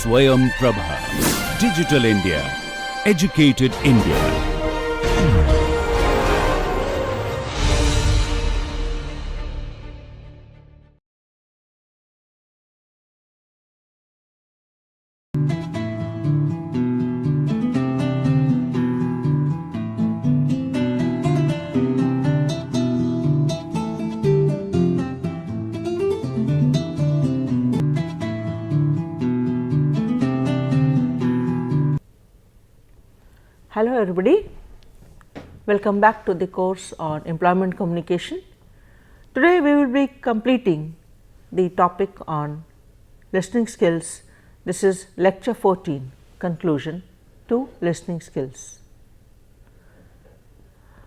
Swayam Prabha. Digital India. Educated India. Hello everybody, welcome back to the course on employment communication. Today we will be completing the topic on listening skills. This is lecture 14, conclusion to listening skills.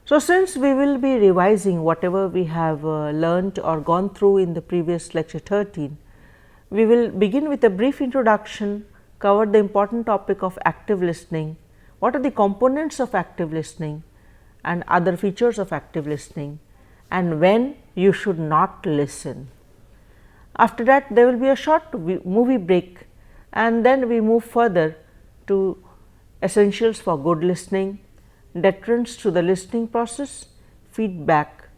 So, since we will be revising whatever we have learnt or gone through in the previous lecture 13, we will begin with a brief introduction, cover the important topic of active listening, what are the components of active listening and other features of active listening, and when you should not listen. After that, there will be a short movie break, and then we move further to essentials for good listening, deterrents to the listening process, feedback,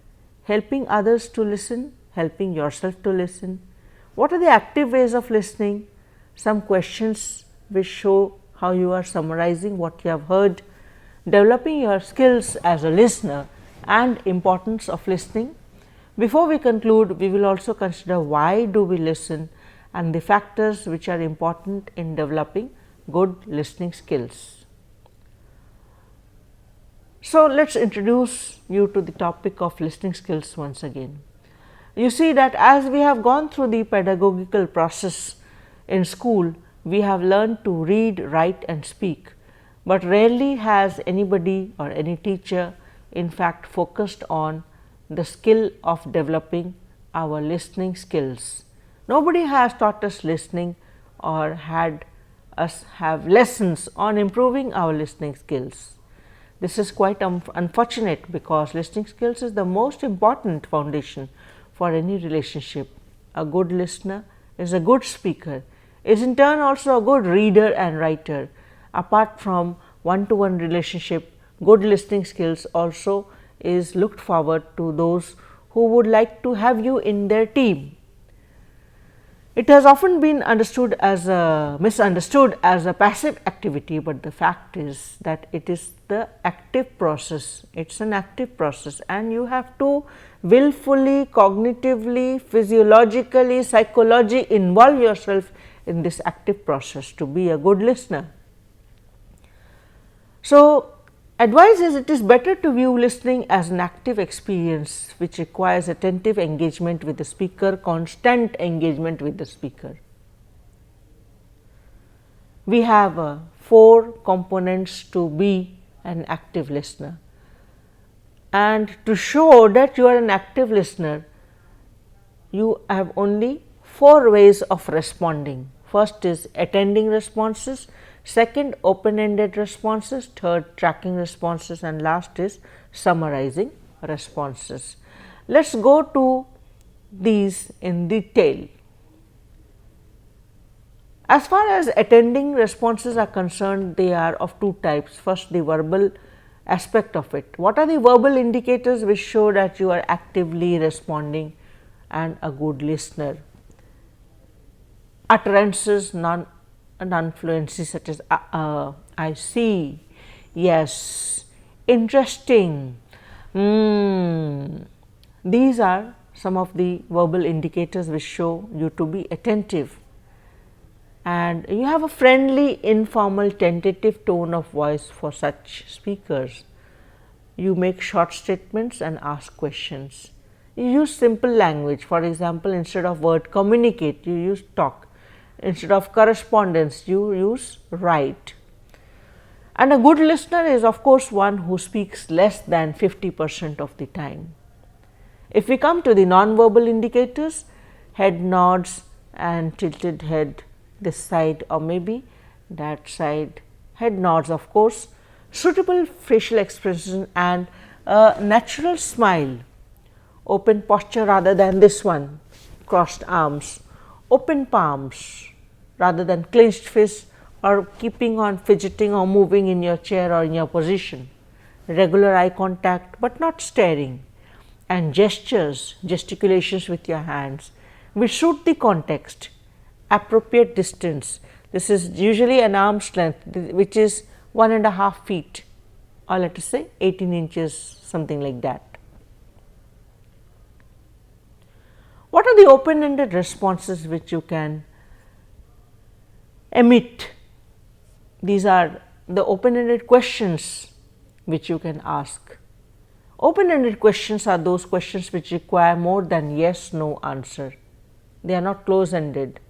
helping others to listen, helping yourself to listen, what are the active ways of listening, some questions which show how you are summarizing what you have heard, developing your skills as a listener and importance of listening. Before we conclude, we will also consider why do we listen and the factors which are important in developing good listening skills. So, let us introduce you to the topic of listening skills once again. You see that as we have gone through the pedagogical process in school, we have learned to read, write and speak, but rarely has anybody or any teacher in fact focused on the skill of developing our listening skills. Nobody has taught us listening or had us have lessons on improving our listening skills. This is quite unfortunate because listening skills is the most important foundation for any relationship. A good listener is a good speaker, is in turn also a good reader and writer. Apart from one-to-one relationship, good listening skills also is looked forward to those who would like to have you in their team. It has often been misunderstood as a passive activity, but the fact is that it is the active process. It is an active process and you have to willfully, cognitively, physiologically, psychologically involve yourself in this active process to be a good listener. So, advice is it is better to view listening as an active experience which requires attentive engagement with the speaker, constant engagement with the speaker. We have 4 components to be an active listener, and to show that you are an active listener, you have only 4 ways of responding. First is attending responses, second open-ended responses, third tracking responses and last is summarizing responses. Let us go to these in detail. As far as attending responses are concerned, they are of 2 types. First, the verbal aspect of it. What are the verbal indicators which show that you are actively responding and a good listener? Utterances, non-fluency such as I see, yes, interesting. These are some of the verbal indicators which show you to be attentive. And you have a friendly, informal, tentative tone of voice for such speakers. You make short statements and ask questions. You use simple language. For example, instead of word communicate, you use talk. Instead of correspondence, you use write. And a good listener is of course one who speaks less than 50% of the time. If we come to the non-verbal indicators, head nods and tilted head this side or maybe that side, head nods of course, suitable facial expression and a natural smile, open posture rather than this one, crossed arms, open palms, rather than clenched fists or keeping on fidgeting or moving in your chair or in your position. Regular eye contact, but not staring, and gestures, gesticulations with your hands which suit the context. Appropriate distance, this is usually an arm's length, which is 1.5 feet, or let us say 18 inches, something like that. What are the open ended responses which you can emit? These are the open ended questions which you can ask. Open ended questions are those questions which require more than yes no answer. They are not close ended.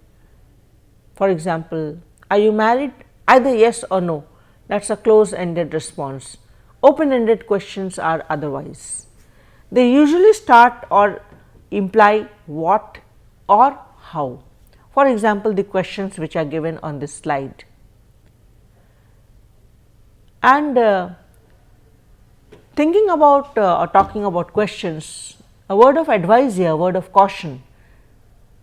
For example, are you married? Either yes or no, that is a close ended response. Open ended questions are otherwise. They usually start or imply what or how. For example, the questions which are given on this slide. And thinking about or talking about questions, a word of advice here, a word of caution: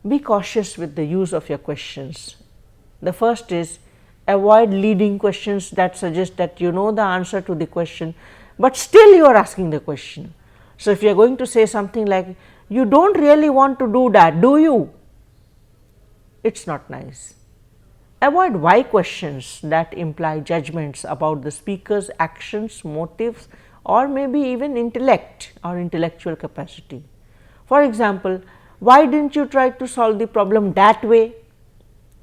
be cautious with the use of your questions. The first is, avoid leading questions that suggest that you know the answer to the question, but still you are asking the question. So, if you are going to say something like, you do not really want to do that, do you? It is not nice. Avoid why questions that imply judgments about the speaker's actions, motives, or maybe even intellect or intellectual capacity. For example, why didn't you try to solve the problem that way?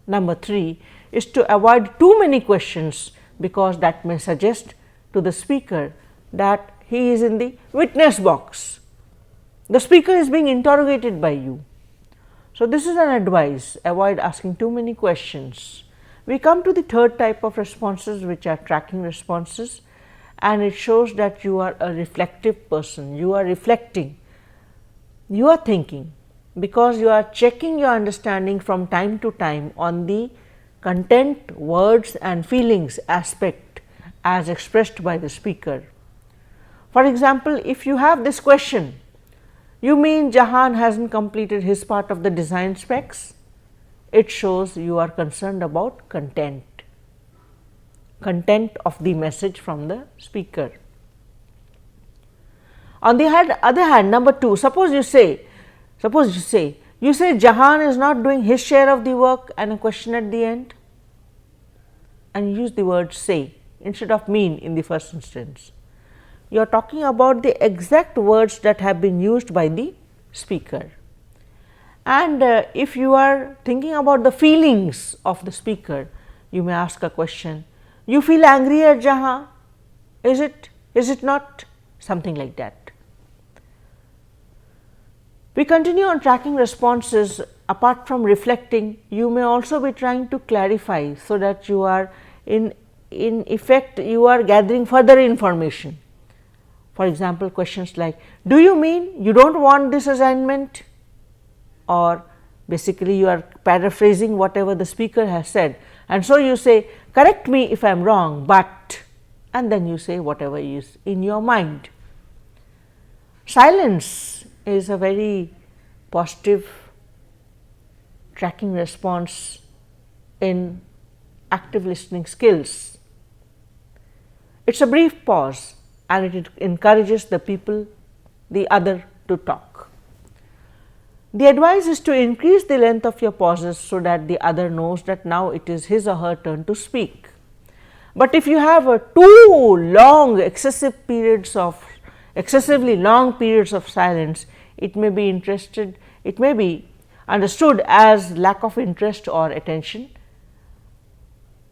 Number 3 is to avoid too many questions, because that may suggest to the speaker that he is in the witness box. The speaker is being interrogated by you. So, this is an advice: avoid asking too many questions. We come to the third type of responses, which are tracking responses, and it shows that you are a reflective person. You are reflecting, you are thinking, because you are checking your understanding from time to time on the content, words and feelings aspect as expressed by the speaker. For example, if you have this question, you mean Jahan hasn't completed his part of the design specs? It shows you are concerned about content of the message from the speaker. On the other hand, number 2, suppose you say Jahan is not doing his share of the work, and a question at the end, and use the word say instead of mean in the first instance. You are talking about the exact words that have been used by the speaker. And if you are thinking about the feelings of the speaker, you may ask a question: you feel angry at Jahan? Is it not? Something like that. We continue on tracking responses. Apart from reflecting, you may also be trying to clarify, so that you are in effect you are gathering further information. For example, questions like, do you mean you do not want this assignment? Or basically you are paraphrasing whatever the speaker has said, and so you say, correct me if I am wrong, but, and then you say whatever is in your mind. Silence is a very positive tracking response in active listening skills. It is a brief pause, and it encourages the other to talk. The advice is to increase the length of your pauses, so that the other knows that now it is his or her turn to speak. But if you have too long excessively long periods of silence, it may be understood as lack of interest or attention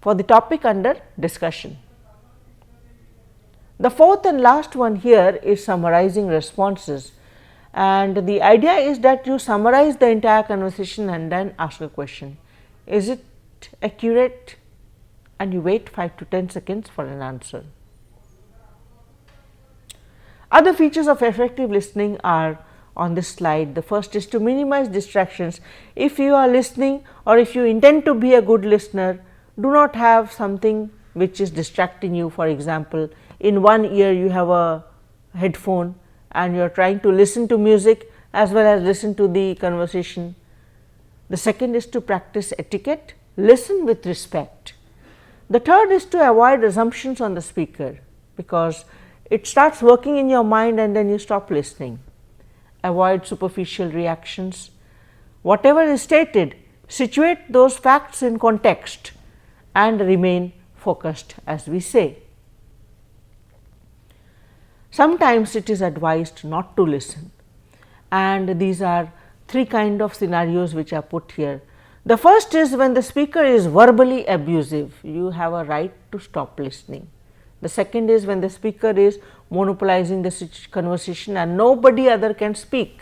for the topic under discussion. The fourth and last one here is summarizing responses, and the idea is that you summarize the entire conversation and then ask a question: is it accurate? And you wait 5 to 10 seconds for an answer. Other features of effective listening are on this slide. The first is to minimize distractions. If you are listening, or if you intend to be a good listener, do not have something which is distracting you. For example, in one ear you have a headphone and you are trying to listen to music as well as listen to the conversation. The second is to practice etiquette. listen with respect. The third is to avoid assumptions on the speaker, because it starts working in your mind and then you stop listening. Avoid superficial reactions. Whatever is stated, situate those facts in context and remain focused, as we say. Sometimes it is advised not to listen, and these are three kinds of scenarios which are put here. The first is when the speaker is verbally abusive, you have a right to stop listening. The second is when the speaker is monopolizing the conversation and nobody other can speak.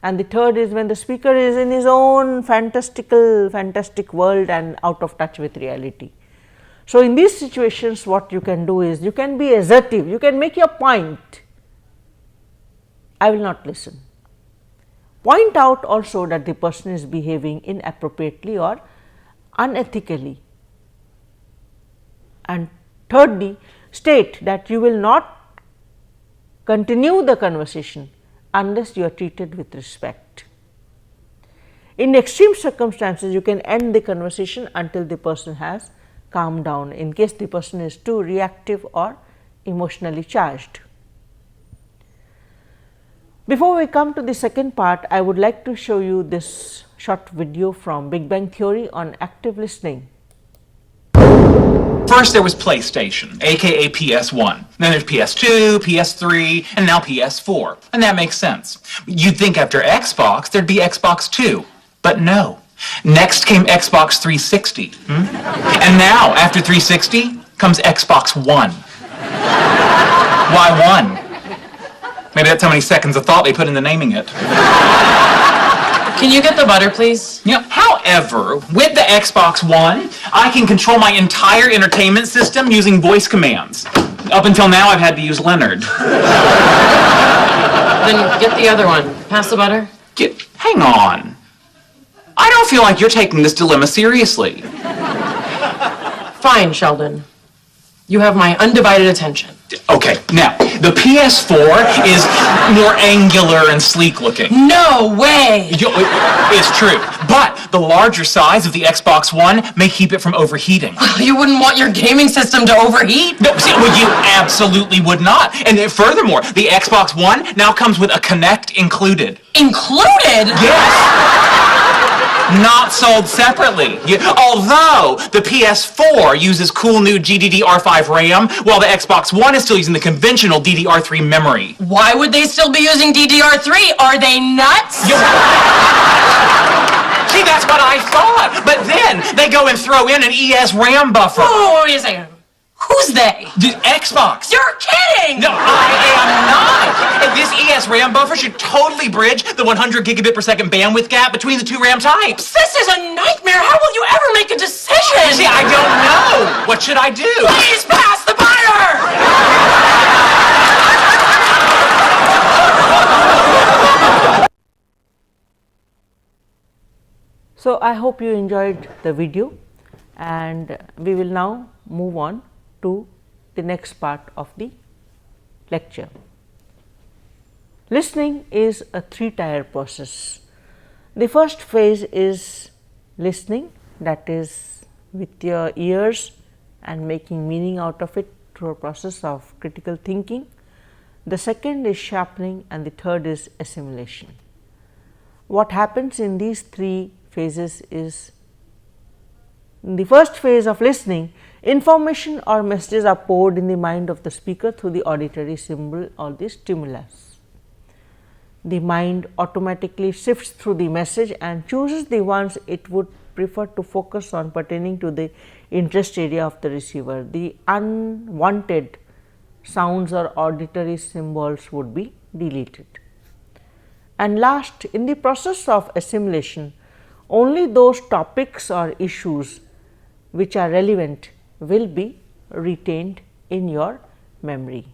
And the third is when the speaker is in his own fantastic world and out of touch with reality. So, in these situations what you can do is you can be assertive, you can make your point. I will not listen. Point out also that the person is behaving inappropriately or unethically. And thirdly, state that you will not continue the conversation unless you are treated with respect. In extreme circumstances, you can end the conversation until the person has calmed down, in case the person is too reactive or emotionally charged. Before we come to the second part, I would like to show you this short video from Big Bang Theory on active listening. First there was PlayStation, aka PS1. Then there's PS2, PS3, and now PS4. And that makes sense. You'd think after Xbox there'd be Xbox 2, but no. Next came Xbox 360. And now, after 360, comes Xbox One. Why 1? Maybe that's how many seconds of thought they put into naming it. Can you get the butter, please? Yeah. However, with the Xbox One, I can control my entire entertainment system using voice commands. Up until now, I've had to use Leonard. Then get the other one. Pass the butter. Hang on. I don't feel like you're taking this dilemma seriously. Fine, Sheldon. You have my undivided attention. Okay, now, the PS4 is more angular and sleek looking. No way! It's true, but the larger size of the Xbox One may keep it from overheating. You wouldn't want your gaming system to overheat? No, see, well, you absolutely would not. And then furthermore, the Xbox One now comes with a Kinect included. Included? Yes! Not sold separately. Although the PS4 uses cool new GDDR5 RAM, while the Xbox One is still using the conventional DDR3 memory. Why would they still be using DDR3? Are they nuts? See, that's what I thought. But then they go and throw in an ES RAM buffer. Whoa, wait a second. Who's they? The Xbox. You're kidding! No, I am not. This ES RAM buffer should totally bridge the 100 gigabit per second bandwidth gap between the two RAM types. This is a nightmare. How will you ever make a decision? See, I don't know. What should I do? Please pass the butter! So, I hope you enjoyed the video, and we will now move on to the next part of the lecture. Listening is a three-tier process. The first phase is listening, that is with your ears and making meaning out of it through a process of critical thinking. The second is sharpening, and the third is assimilation. What happens in these three phases is, in the first phase of listening, information or messages are poured in the mind of the speaker through the auditory symbol or the stimulus. The mind automatically sifts through the message and chooses the ones it would prefer to focus on pertaining to the interest area of the receiver. The unwanted sounds or auditory symbols would be deleted. And last, in the process of assimilation, only those topics or issues which are relevant will be retained in your memory.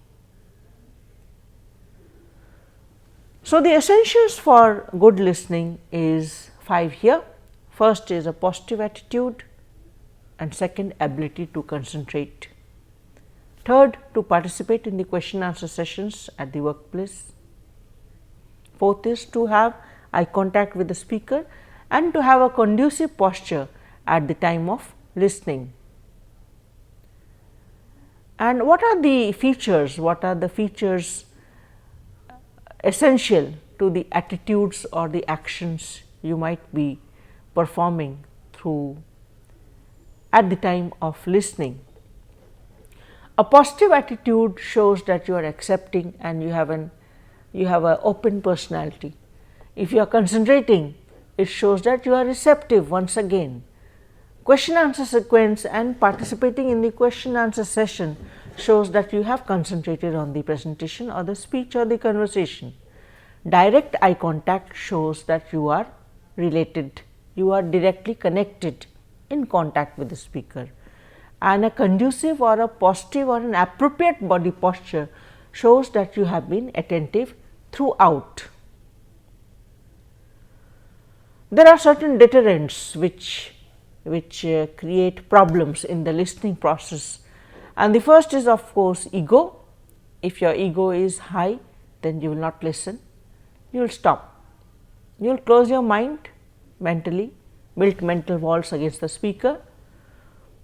So, the essentials for good listening is 5 here. First is a positive attitude, and second, ability to concentrate. Third, to participate in the question answer sessions at the workplace. Fourth is to have eye contact with the speaker and to have a conducive posture at the time of listening. And what are the features? What are the features essential to the attitudes or the actions you might be performing through at the time of listening? A positive attitude shows that you are accepting and you have an open personality. If you are concentrating, it shows that you are receptive once again. Question answer sequence and participating in the question answer session shows that you have concentrated on the presentation or the speech or the conversation. Direct eye contact shows that you are related, you are directly connected in contact with the speaker, and a conducive or a positive or an appropriate body posture shows that you have been attentive throughout. There are certain deterrents which create problems in the listening process, and the first is of course ego. If your ego is high, then you will not listen, you will stop, you will close your mind mentally, build mental walls against the speaker.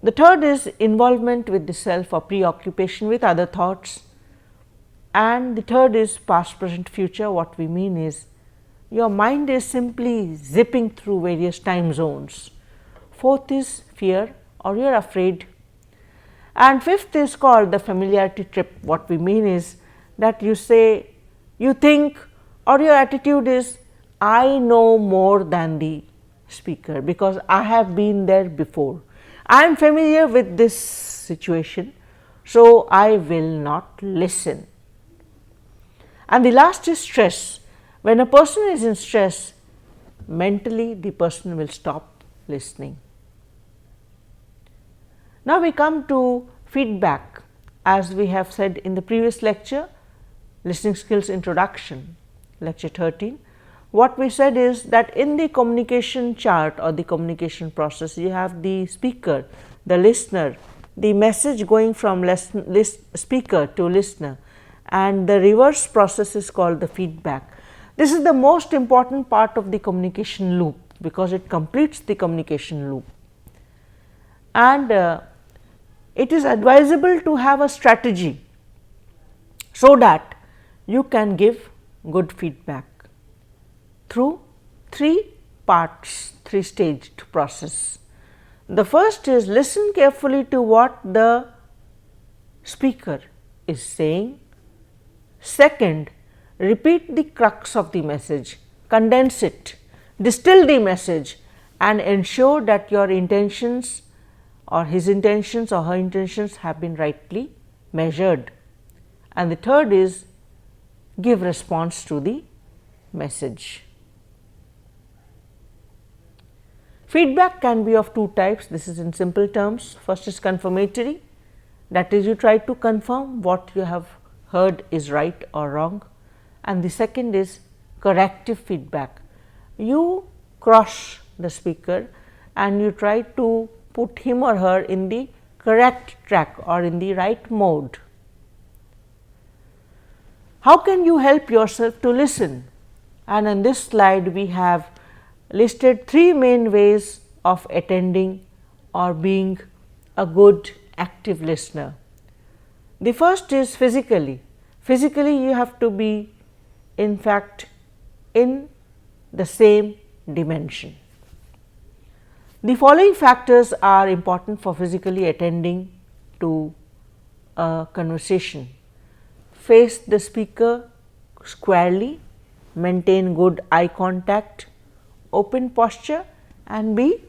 The third is involvement with the self or preoccupation with other thoughts, and the third is past, present, future. What we mean is your mind is simply zipping through various time zones. Fourth is fear or you are afraid, and fifth is called the familiarity trip. What we mean is that you say, you think, or your attitude is I know more than the speaker because I have been there before. I am familiar with this situation, so I will not listen. And the last is stress. When a person is in stress, mentally the person will stop listening. Now we come to feedback. As we have said in the previous lecture, listening skills introduction, lecture 13, what we said is that in the communication chart or the communication process, you have the speaker, the listener, the message going from speaker to listener, and the reverse process is called the feedback. This is the most important part of the communication loop because it completes the communication loop, and it is advisable to have a strategy so that you can give good feedback through three parts, three staged process. The first is listen carefully to what the speaker is saying. Second, repeat the crux of the message, condense it, distill the message, and ensure that your intentions or his intentions or her intentions have been rightly measured. And the third is give response to the message. Feedback can be of two types. This is in simple terms. First is confirmatory, that is you try to confirm what you have heard is right or wrong, and the second is corrective feedback. You cross the speaker and you try to put him or her in the correct track or in the right mode. How can you help yourself to listen? And in this slide we have listed three main ways of attending or being a good active listener. The first is physically. Physically you have to be in fact in the same dimension. The following factors are important for physically attending to a conversation. Face the speaker squarely, maintain good eye contact, open posture, and be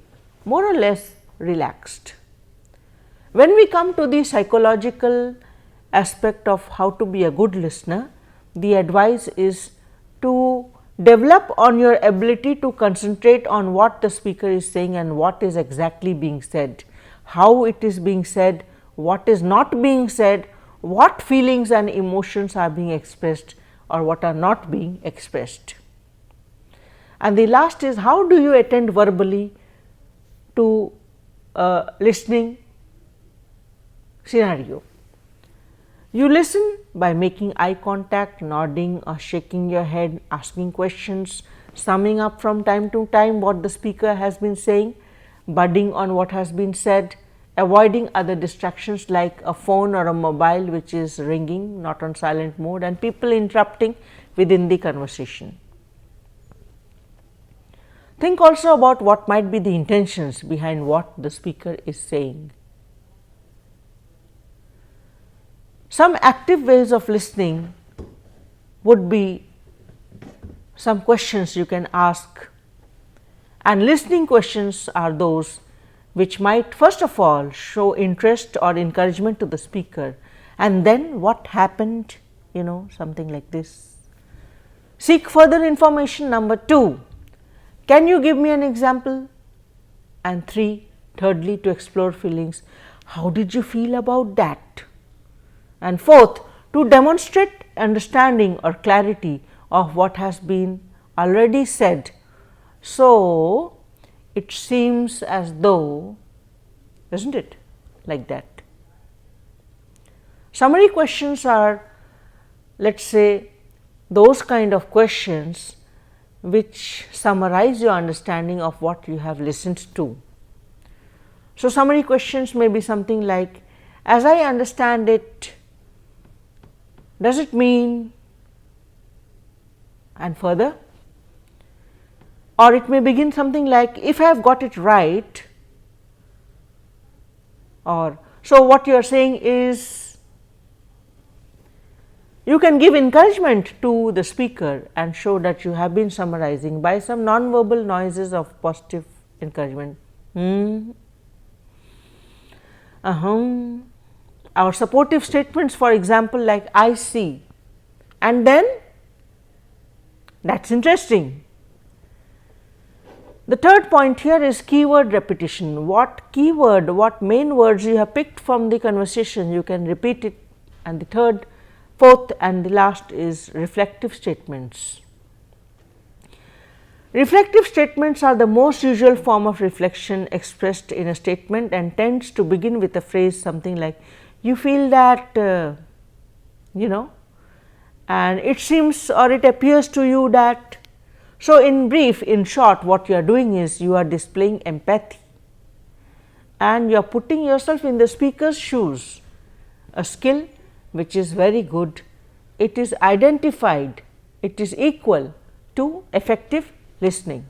more or less relaxed. When we come to the psychological aspect of how to be a good listener, the advice is to develop on your ability to concentrate on what the speaker is saying and what is exactly being said, how it is being said, what is not being said, what feelings and emotions are being expressed or what are not being expressed. And the last is how do you attend verbally to a listening scenario. You listen by making eye contact, nodding or shaking your head, asking questions, summing up from time to time what the speaker has been saying, budding on what has been said, avoiding other distractions like a phone or a mobile which is ringing, not on silent mode, and people interrupting within the conversation. Think also about what might be the intentions behind what the speaker is saying. Some active ways of listening would be some questions you can ask, and listening questions are those which might first of all show interest or encouragement to the speaker, and then what happened, something like this. Seek further information. Number 2, can you give me an example? And thirdly, to explore feelings, how did you feel about that? And fourth, to demonstrate understanding or clarity of what has been already said. So, it seems as though, isn't it, like that. Summary questions are, let us say, those kind of questions which summarize your understanding of what you have listened to. So, summary questions may be something like, as I understand it, does it mean, and further, or it may begin something like, if I have got it right, or so what you are saying is, you can give encouragement to the speaker and show that you have been summarizing by some non-verbal noises of positive encouragement. Our supportive statements, for example, like I see, and then that's interesting. The third point here is keyword repetition. What keyword, what main words you have picked from the conversation, you can repeat it. And the fourth and the last is reflective statements. Reflective statements are the most usual form of reflection expressed in a statement and tends to begin with a phrase something like, you feel that, and it seems or it appears to you that. So, in brief, in short, what you are doing is you are displaying empathy and you are putting yourself in the speaker's shoes, a skill which is very good. It is identified, it is equal to effective listening.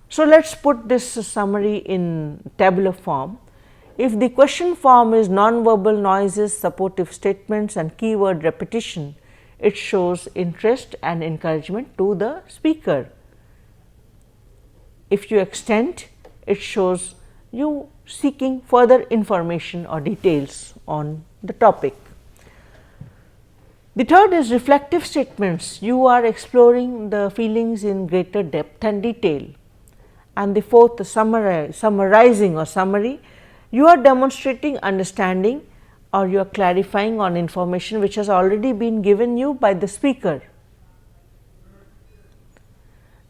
So, let us put this summary in tabular form. If the question form is non-verbal noises, supportive statements and keyword repetition, it shows interest and encouragement to the speaker. If you extend, it shows you seeking further information or details on the topic. The third is reflective statements. You are exploring the feelings in greater depth and detail. And the fourth, summarizing or summary, you are demonstrating understanding or you are clarifying on information which has already been given you by the speaker.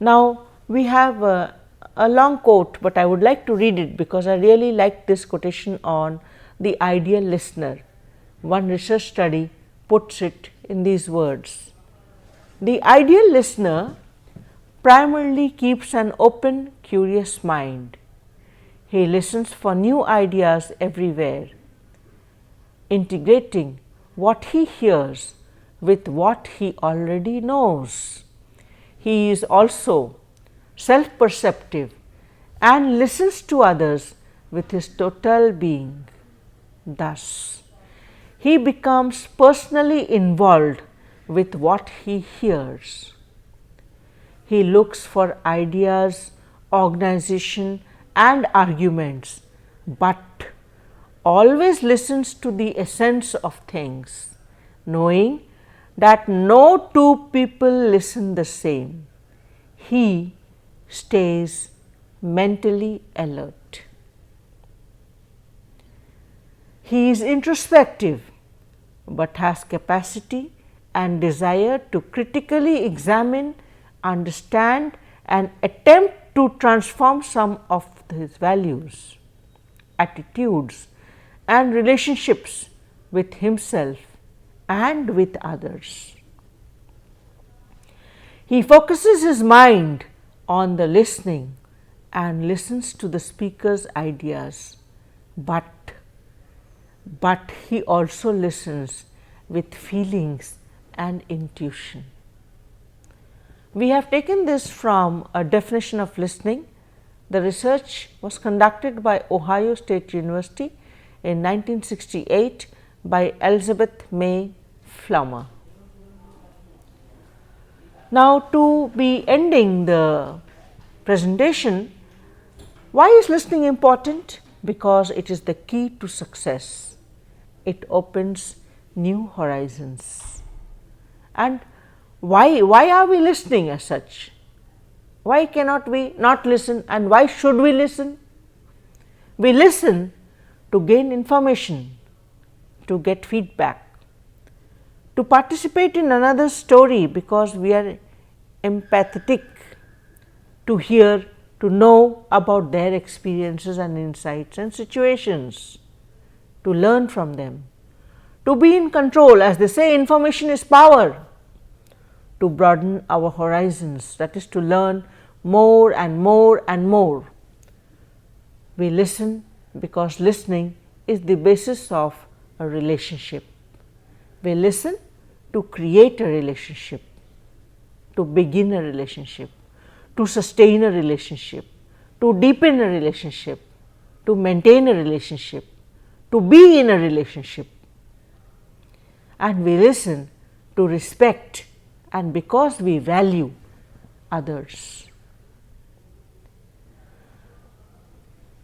Now, we have a long quote, but I would like to read it because I really like this quotation on the ideal listener. One research study puts it in these words: the ideal listener primarily keeps an open, curious mind. He listens for new ideas everywhere, integrating what he hears with what he already knows. He is also self-perceptive and listens to others with his total being. Thus, he becomes personally involved with what he hears. He looks for ideas, organization and arguments, but always listens to the essence of things, knowing that no two people listen the same. He stays mentally alert. He is introspective, but has capacity and desire to critically examine, understand and attempt to transform some of his values, attitudes and relationships with himself and with others. He focuses his mind on the listening and listens to the speaker's ideas, but he also listens with feelings and intuition. We have taken this from a definition of listening. The research was conducted by Ohio State University in 1968 by Elizabeth May Flummer. Now, to be ending the presentation, why is listening important? Because it is the key to success. It opens new horizons. And why are we listening as such? Why cannot we not listen, and why should we listen? We listen to gain information, to get feedback, to participate in another's story because we are empathetic, to hear, to know about their experiences and insights and situations, to learn from them, to be in control. As they say, information is power. To broaden our horizons, that is to learn more and more and more. We listen because listening is the basis of a relationship. We listen to create a relationship, to begin a relationship, to sustain a relationship, to deepen a relationship, to maintain a relationship, to be in a relationship. And we listen to respect and because we value others.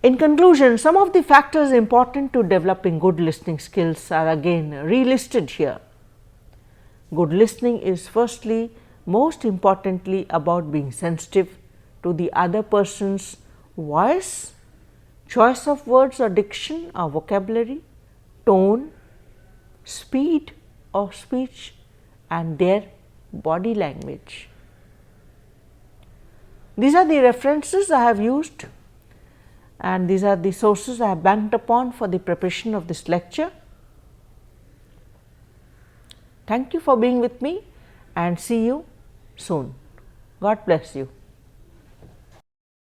In conclusion, some of the factors important to developing good listening skills are again relisted here. Good listening is firstly, most importantly, about being sensitive to the other person's voice, choice of words or diction or vocabulary, tone, speed of speech and their body language. These are the references I have used and these are the sources I have banked upon for the preparation of this lecture. Thank you for being with me and see you soon. God bless you.